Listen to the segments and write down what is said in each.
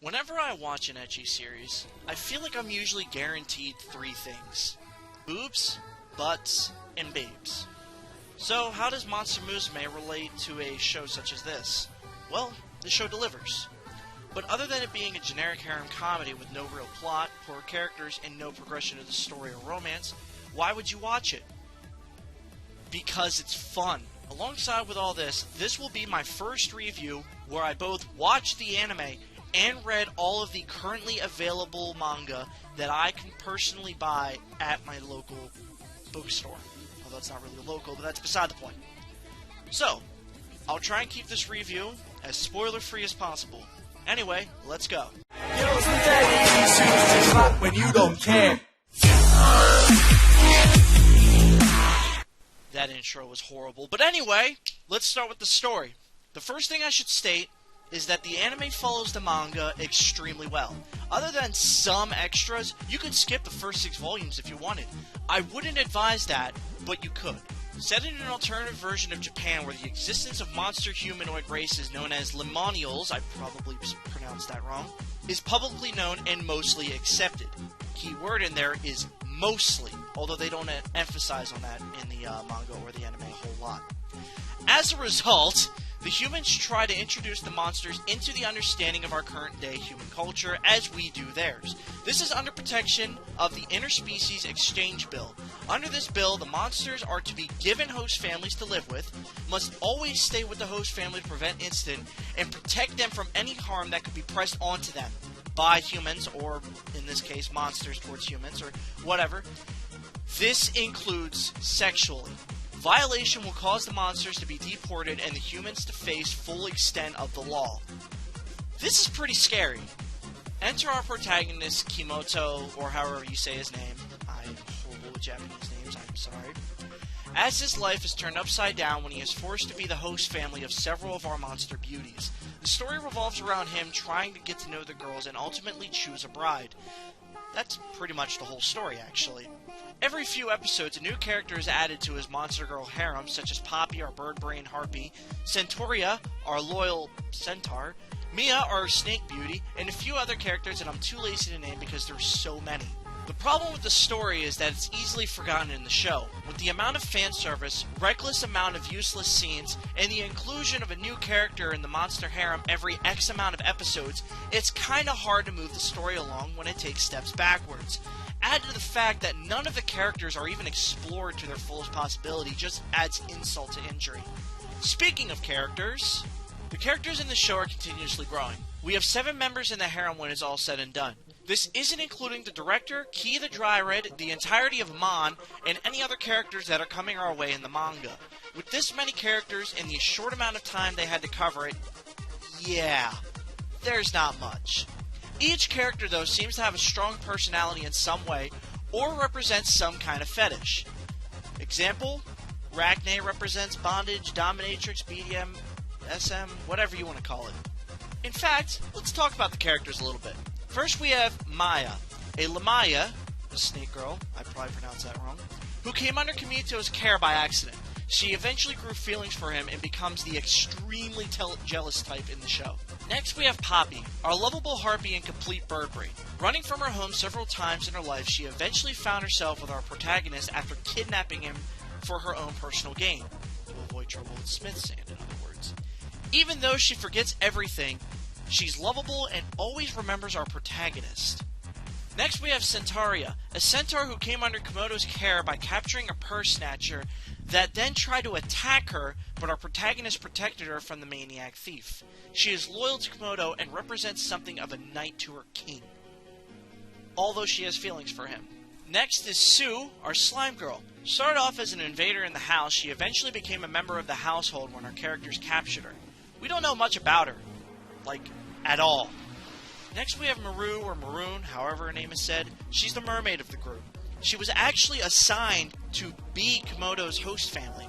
Whenever I watch an ecchi series, I feel like I'm usually guaranteed three things: boobs, butts, and babes. So how does Monster Musume relate to a show such as this? Well, the show delivers. But other than it being a generic harem comedy with no real plot, poor characters, and no progression of the story or romance, why would you watch it? Because it's fun. Alongside with all this, this will be my first review where I both watched the anime and read all of the currently available manga that I can personally buy at my local bookstore. Although it's not really local, but that's beside the point. So, I'll try and keep this review as spoiler-free as possible. Anyway, let's go. When you don't care. That intro was horrible. But anyway, let's start with the story. The first thing I should state is that the anime follows the manga extremely well. Other than some extras, you could skip the first 6 volumes if you wanted. I wouldn't advise that, but you could. Set in an alternative version of Japan where the existence of monster humanoid races known as Lemonials, I probably pronounced that wrong, is publicly known and mostly accepted. Key word in there is mostly, although they don't emphasize on that in the manga or the anime a whole lot. As a result, the humans try to introduce the monsters into the understanding of our current-day human culture as we do theirs. This is under protection of the Interspecies Exchange Bill. Under this bill, the monsters are to be given host families to live with, must always stay with the host family to prevent incident, and protect them from any harm that could be pressed onto them by humans, or in this case, monsters towards humans, or whatever. This includes sexually. Violation will cause the monsters to be deported and the humans to face full extent of the law. This is pretty scary. Enter our protagonist, Kimoto, or however you say his name. I'm horrible with Japanese names, I'm sorry. As his life is turned upside down when he is forced to be the host family of several of our monster beauties. The story revolves around him trying to get to know the girls and ultimately choose a bride. That's pretty much the whole story, actually. Every few episodes, a new character is added to his monster girl harem, such as Poppy, our bird brain harpy, Centauria, our loyal centaur, Mia, our snake beauty, and a few other characters that I'm too lazy to name because there's so many. The problem with the story is that it's easily forgotten in the show. With the amount of fan service, reckless amount of useless scenes, and the inclusion of a new character in the monster harem every X amount of episodes, it's kinda hard to move the story along when it takes steps backwards. Add to the fact that none of the characters are even explored to their fullest possibility just adds insult to injury. Speaking of characters, the characters in the show are continuously growing. We have 7 members in the harem when it's all said and done. This isn't including the director, Key the Dryred, the entirety of Mon, and any other characters that are coming our way in the manga. With this many characters in the short amount of time they had to cover it, yeah, there's not much. Each character, though, seems to have a strong personality in some way, or represents some kind of fetish. Example, Rachne represents bondage, dominatrix, BDM, SM, whatever you want to call it. In fact, let's talk about the characters a little bit. First we have Maya, a Lamaya, a snake girl, I probably pronounced that wrong, who came under Kimito's care by accident. She eventually grew feelings for him and becomes the extremely jealous type in the show. Next we have Poppy, our lovable harpy and complete bird brain. Running from her home several times in her life, she eventually found herself with our protagonist after kidnapping him for her own personal gain. To avoid trouble with Smith Sand, in other words. Even though she forgets everything, she's lovable and always remembers our protagonist. Next we have Centauria, a centaur who came under Komodo's care by capturing a purse snatcher that then tried to attack her, but our protagonist protected her from the maniac thief. She is loyal to Komodo and represents something of a knight to her king, although she has feelings for him. Next is Sue, our slime girl. Started off as an invader in the house, she eventually became a member of the household when our characters captured her. We don't know much about her, like, at all. Next we have Maru, or Maroon, however her name is said. She's the mermaid of the group. She was actually assigned to be Komodo's host family,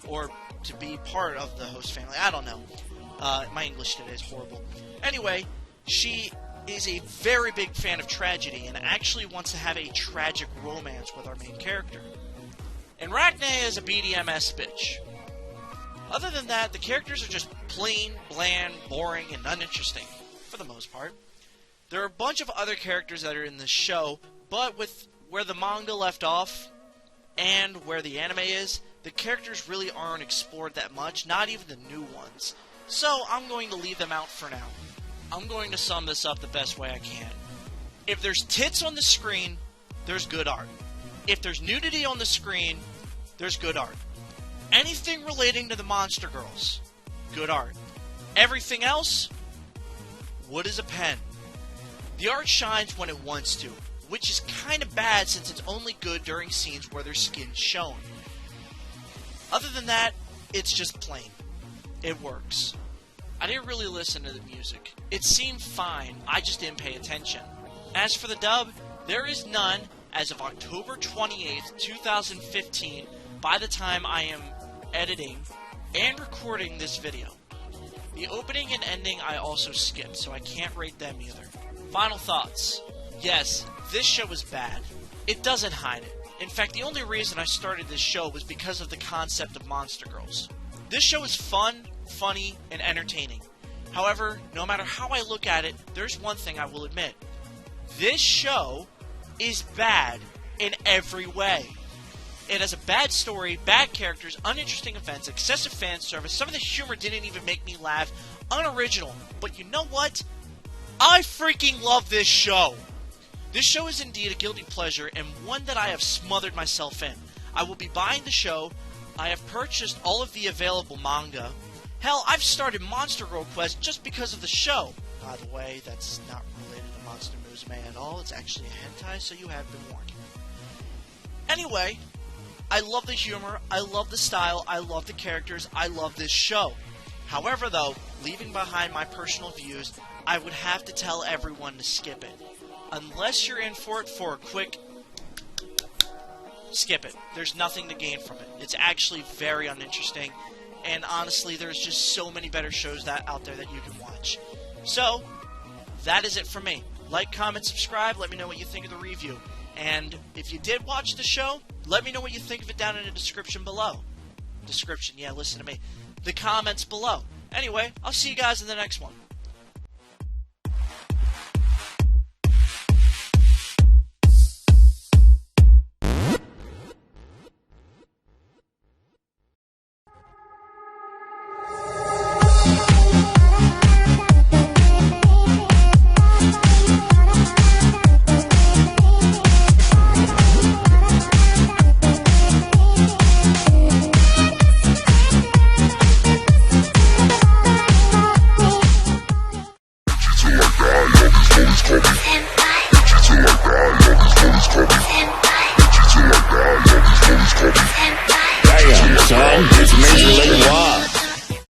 or to be part of the host family. I don't know. My English today is horrible. Anyway, she is a very big fan of tragedy and actually wants to have a tragic romance with our main character. And Rachne is a BDMS bitch. Other than that, the characters are just plain, bland, boring, and uninteresting, for the most part. There are a bunch of other characters that are in this show, but with where the manga left off and where the anime is, the characters really aren't explored that much, not even the new ones. So I'm going to leave them out for now. I'm going to sum this up the best way I can. If there's tits on the screen, there's good art. If there's nudity on the screen, there's good art. Anything relating to the monster girls, good art. Everything else, wood is a pen. The art shines when it wants to, which is kind of bad since it's only good during scenes where their skin's shown. Other than that, it's just plain. It works. I didn't really listen to the music. It seemed fine, I just didn't pay attention. As for the dub, there is none as of October 28th, 2015, by the time I am editing and recording this video. The opening and ending I also skipped, so I can't rate them either. Final thoughts. Yes, this show is bad. It doesn't hide it. In fact, the only reason I started this show was because of the concept of monster girls. This show is fun, funny, and entertaining. However, no matter how I look at it, there's one thing I will admit. This show is bad in every way. It has a bad story, bad characters, uninteresting events, excessive fan service, some of the humor didn't even make me laugh, unoriginal. But you know what? I freaking love this show! This show is indeed a guilty pleasure and one that I have smothered myself in. I will be buying the show. I have purchased all of the available manga. Hell, I've started Monster Girl Quest just because of the show. By the way, that's not related to Monster Musume at all. It's actually a hentai, so you have been warned. Anyway, I love the humor, I love the style, I love the characters, I love this show. However, though, leaving behind my personal views, I would have to tell everyone to skip it. Unless you're in for it for a quick... skip it. There's nothing to gain from it. It's actually very uninteresting, and honestly, there's just so many better shows out there that you can watch. So, that is it for me. Like, comment, subscribe, let me know what you think of the review. And if you did watch the show, let me know what you think of it down in the description below. Description, yeah, listen to me. The comments below. Anyway, I'll see you guys in the next one. Damn, son, it's Major League Rock.